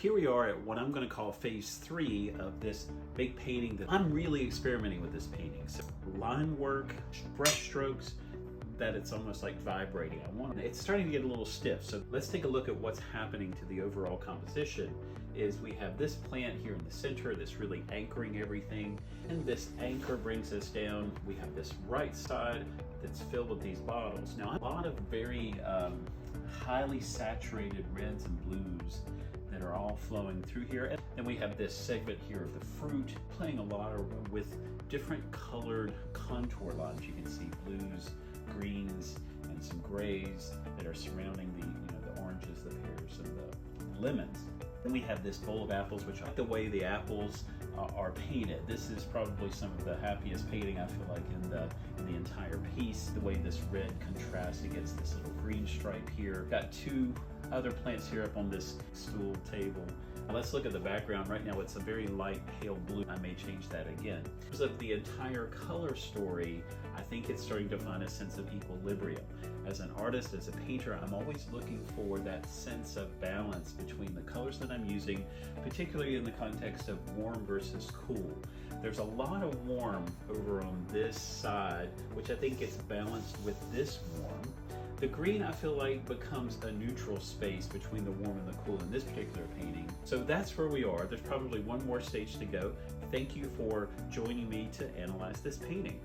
here we are at what I'm going to call phase 3 of this big painting that I'm really experimenting with this painting. So line work, brush strokes, that it's almost like vibrating. It's starting to get a little stiff. So let's take a look at what's happening to the overall composition. Is we have this plant here in the center that's really anchoring everything, and this anchor brings us down. We have this right side that's filled with these bottles. Now, a lot of very highly saturated reds and blues that are all flowing through here. And then we have this segment here of the fruit playing a lot with different colored contour lines. You can see blues, greens, and some grays that are surrounding the oranges, the pears, and the lemons. Then we have this bowl of apples, which I like the way the apples are painted. This is probably some of the happiest painting I feel like in the entire piece. The way this red contrasts against this little green stripe here. Got two other plants here up on this stool table. Now let's look at the background. Right now it's a very light pale blue. I may change that again. In terms of the entire color story, I think it's starting to find a sense of equilibrium. As an artist, as a painter, I'm always looking for that sense of balance between the colors that I'm using, particularly in the context of warm versus cool. There's a lot of warm over on this side, which I think gets balanced with this warm. The green, I feel like, becomes a neutral space between the warm and the cool in this particular painting. So that's where we are. There's probably one more stage to go. Thank you for joining me to analyze this painting.